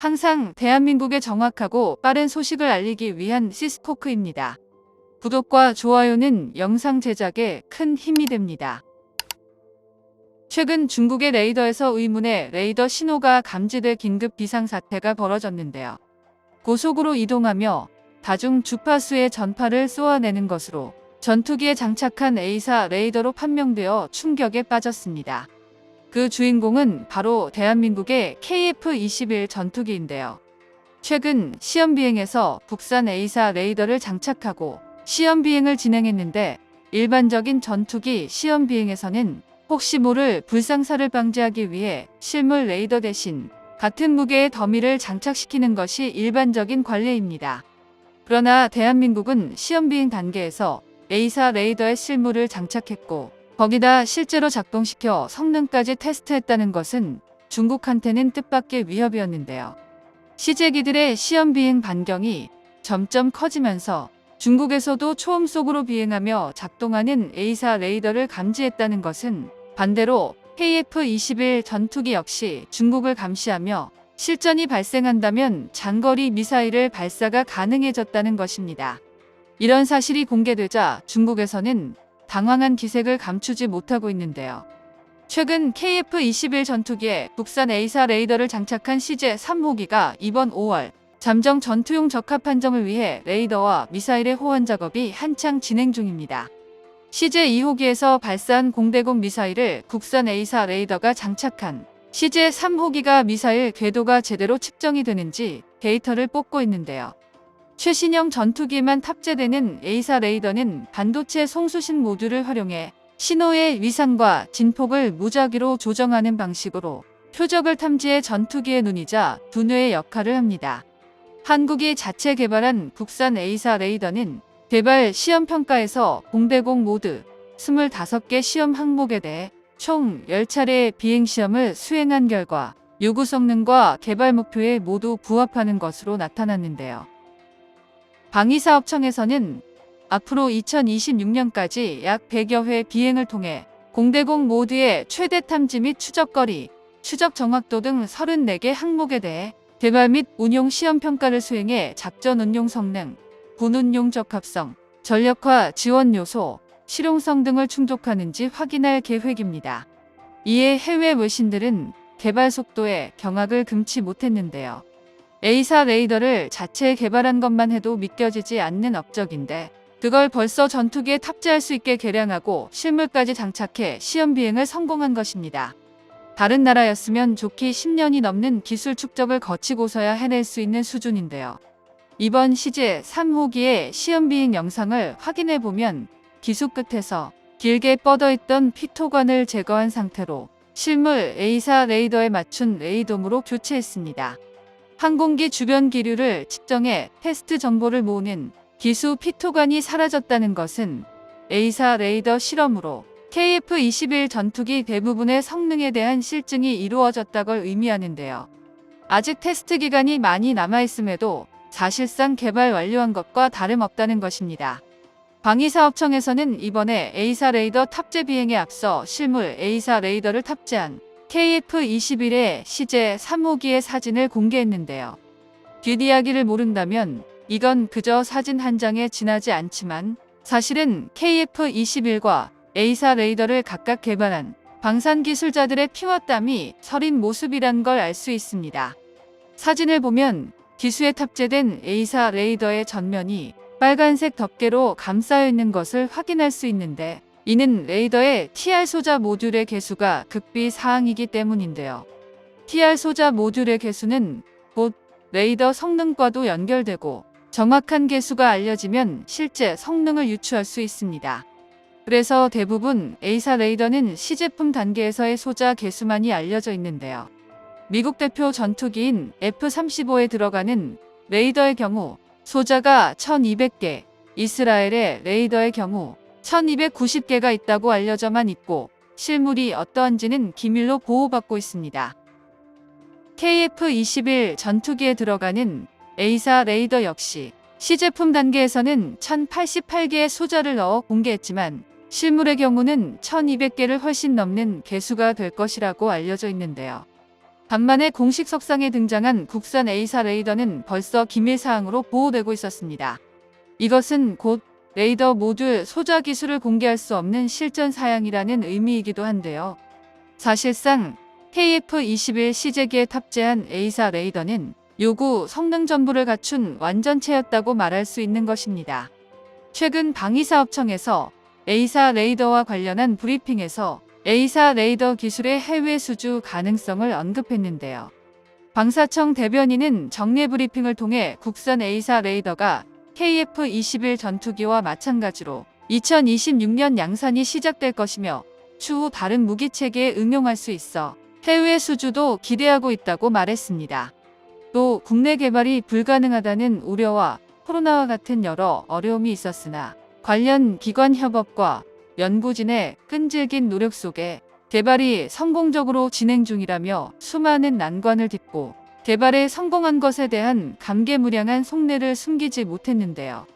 항상 대한민국에 정확하고 빠른 소식을 알리기 위한 시스코크입니다. 구독과 좋아요는 영상 제작에 큰 힘이 됩니다. 최근 중국의 레이더에서 의문의 레이더 신호가 감지돼 긴급 비상사태가 벌어졌는데요. 고속으로 이동하며 다중 주파수의 전파를 쏘아내는 것으로 전투기에 장착한 A사 레이더로 판명되어 충격에 빠졌습니다. 그 주인공은 바로 대한민국의 KF-21 전투기인데요. 최근 시험비행에서 국산 A사 레이더를 장착하고 시험비행을 진행했는데 일반적인 전투기 시험비행에서는 혹시 모를 불상사를 방지하기 위해 실물 레이더 대신 같은 무게의 더미를 장착시키는 것이 일반적인 관례입니다. 그러나 대한민국은 시험비행 단계에서 A사 레이더에 실물을 장착했고 거기다 실제로 작동시켜 성능까지 테스트했다는 것은 중국한테는 뜻밖의 위협이었는데요. 시제기들의 시험비행 반경이 점점 커지면서 중국에서도 초음속으로 비행하며 작동하는 A사 레이더를 감지했다는 것은 반대로 KF-21 전투기 역시 중국을 감시하며 실전이 발생한다면 장거리 미사일을 발사가 가능해졌다는 것입니다. 이런 사실이 공개되자 중국에서는 당황한 기색을 감추지 못하고 있는데요. 최근 KF-21 전투기에 국산 A사 레이더를 장착한 CJ-3호기가 이번 5월 잠정 전투용 적합 판정을 위해 레이더와 미사일의 호환 작업이 한창 진행 중입니다. CJ-2호기에서 발사한 공대공 미사일을 국산 A사 레이더가 장착한 CJ-3호기가 미사일 궤도가 제대로 측정이 되는지 데이터를 뽑고 있는데요. 최신형 전투기에만 탑재되는 A사 레이더는 반도체 송수신 모듈을 활용해 신호의 위상과 진폭을 무작위로 조정하는 방식으로 표적을 탐지해 전투기의 눈이자 두뇌의 역할을 합니다. 한국이 자체 개발한 국산 A사 레이더는 개발 시험평가에서 공대공 모드 25개 시험 항목에 대해 총 10차례의 비행시험을 수행한 결과 요구 성능과 개발 목표에 모두 부합하는 것으로 나타났는데요. 방위사업청에서는 앞으로 2026년까지 약 100여 회 비행을 통해 공대공 모드의 최대 탐지 및 추적거리, 추적 정확도 등 34개 항목에 대해 개발 및 운용 시험평가를 수행해 작전 운용 성능, 군운용 적합성, 전력화 지원 요소, 실용성 등을 충족하는지 확인할 계획입니다. 이에 해외 외신들은 개발 속도에 경악을 금치 못했는데요. A사 레이더를 자체 개발한 것만 해도 믿겨지지 않는 업적인데 그걸 벌써 전투기에 탑재할 수 있게 개량하고 실물까지 장착해 시험비행을 성공한 것입니다. 다른 나라였으면 좋기 10년이 넘는 기술 축적을 거치고서야 해낼 수 있는 수준인데요. 이번 CJ-3호기의 시험비행 영상을 확인해보면 기수 끝에서 길게 뻗어있던 피토관을 제거한 상태로 실물 A사 레이더에 맞춘 레이돔으로 교체했습니다. 항공기 주변 기류를 측정해 테스트 정보를 모으는 기수 피토관이 사라졌다는 것은 A사 레이더 실험으로 KF-21 전투기 대부분의 성능에 대한 실증이 이루어졌다걸 의미하는데요. 아직 테스트 기간이 많이 남아있음에도 사실상 개발 완료한 것과 다름없다는 것입니다. 방위사업청에서는 이번에 A사 레이더 탑재 비행에 앞서 실물 A사 레이더를 탑재한 KF-21의 CJ-3호기의 사진을 공개했는데요. 뒷이야기를 모른다면 이건 그저 사진 한 장에 지나지 않지만 사실은 KF-21과 A사 레이더를 각각 개발한 방산기술자들의 피와 땀이 서린 모습이란 걸 알 수 있습니다. 사진을 보면 기수에 탑재된 A사 레이더의 전면이 빨간색 덮개로 감싸여 있는 것을 확인할 수 있는데 이는 레이더의 TR 소자 모듈의 개수가 극비사항이기 때문인데요. TR 소자 모듈의 개수는 곧 레이더 성능과도 연결되고 정확한 개수가 알려지면 실제 성능을 유추할 수 있습니다. 그래서 대부분 A사 레이더는 시제품 단계에서의 소자 개수만이 알려져 있는데요. 미국 대표 전투기인 F-35에 들어가는 레이더의 경우 소자가 1200개, 이스라엘의 레이더의 경우 1290개가 있다고 알려져만 있고 실물이 어떠한지는 기밀로 보호받고 있습니다. KF-21 전투기에 들어가는 A사 레이더 역시 시제품 단계에서는 1088개의 소자를 넣어 공개했지만 실물의 경우는 1200개를 훨씬 넘는 개수가 될 것이라고 알려져 있는데요. 간만에 공식 석상에 등장한 국산 A사 레이더는 벌써 기밀사항으로 보호되고 있었습니다. 이것은 곧 레이더 모듈 소자 기술을 공개할 수 없는 실전 사양이라는 의미이기도 한데요. 사실상 KF-21 시제기에 탑재한 A사 레이더는 요구 성능 전부를 갖춘 완전체였다고 말할 수 있는 것입니다. 최근 방위사업청에서 A사 레이더와 관련한 브리핑에서 A사 레이더 기술의 해외 수주 가능성을 언급했는데요. 방사청 대변인은 정례 브리핑을 통해 국산 A사 레이더가 KF-21 전투기와 마찬가지로 2026년 양산이 시작될 것이며 추후 다른 무기체계에 응용할 수 있어 해외 수주도 기대하고 있다고 말했습니다. 또 국내 개발이 불가능하다는 우려와 코로나와 같은 여러 어려움이 있었으나 관련 기관 협업과 연구진의 끈질긴 노력 속에 개발이 성공적으로 진행 중이라며 수많은 난관을 딛고 개발에 성공한 것에 대한 감개무량한 속내를 숨기지 못했는데요.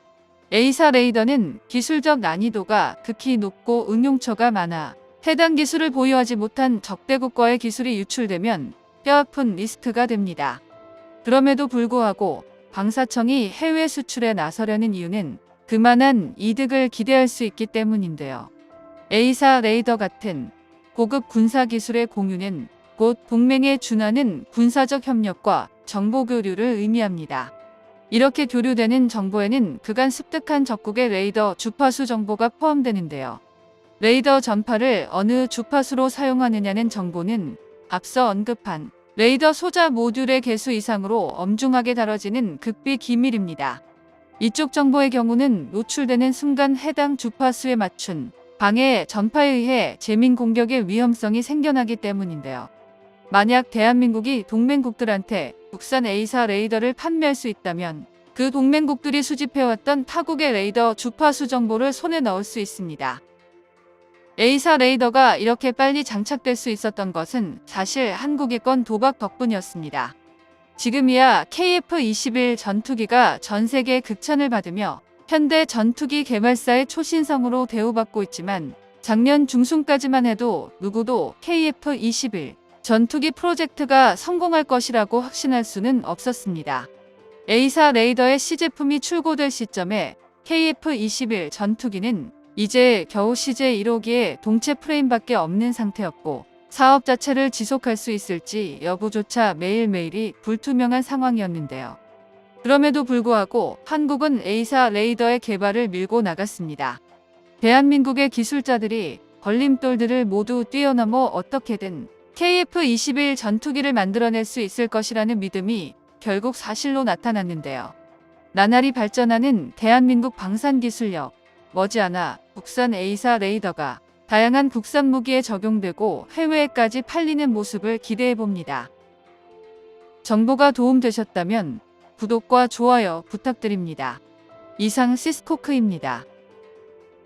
A사 레이더는 기술적 난이도가 극히 높고 응용처가 많아 해당 기술을 보유하지 못한 적대국과의 기술이 유출되면 뼈아픈 리스크가 됩니다. 그럼에도 불구하고 방사청이 해외 수출에 나서려는 이유는 그만한 이득을 기대할 수 있기 때문인데요. A사 레이더 같은 고급 군사기술의 공유는 곧 동맹에 준하는 군사적 협력과 정보 교류를 의미합니다. 이렇게 교류되는 정보에는 그간 습득한 적국의 레이더 주파수 정보가 포함되는데요. 레이더 전파를 어느 주파수로 사용하느냐는 정보는 앞서 언급한 레이더 소자 모듈의 개수 이상으로 엄중하게 다뤄지는 극비 기밀입니다. 이쪽 정보의 경우는 노출되는 순간 해당 주파수에 맞춘 방해 전파에 의해 재민 공격의 위험성이 생겨나기 때문인데요. 만약 대한민국이 동맹국들한테 국산 A사 레이더를 판매할 수 있다면 그 동맹국들이 수집해왔던 타국의 레이더 주파수 정보를 손에 넣을 수 있습니다. A사 레이더가 이렇게 빨리 장착될 수 있었던 것은 사실 한국의 건 도박 덕분이었습니다. 지금이야 KF-21 전투기가 전 세계의 극찬을 받으며 현대 전투기 개발사의 초신성으로 대우받고 있지만 작년 중순까지만 해도 누구도 KF-21 전투기 프로젝트가 성공할 것이라고 확신할 수는 없었습니다. A사 레이더의 시제품이 출고될 시점에 KF-21 전투기는 이제 겨우 시제 1호기에 동체 프레임밖에 없는 상태였고 사업 자체를 지속할 수 있을지 여부조차 매일매일이 불투명한 상황이었는데요. 그럼에도 불구하고 한국은 A사 레이더의 개발을 밀고 나갔습니다. 대한민국의 기술자들이 걸림돌들을 모두 뛰어넘어 어떻게든 KF-21 전투기를 만들어낼 수 있을 것이라는 믿음이 결국 사실로 나타났는데요. 나날이 발전하는 대한민국 방산기술력, 머지않아 국산 A사 레이더가 다양한 국산 무기에 적용되고 해외에까지 팔리는 모습을 기대해봅니다. 정보가 도움되셨다면 구독과 좋아요 부탁드립니다. 이상 시스코크입니다.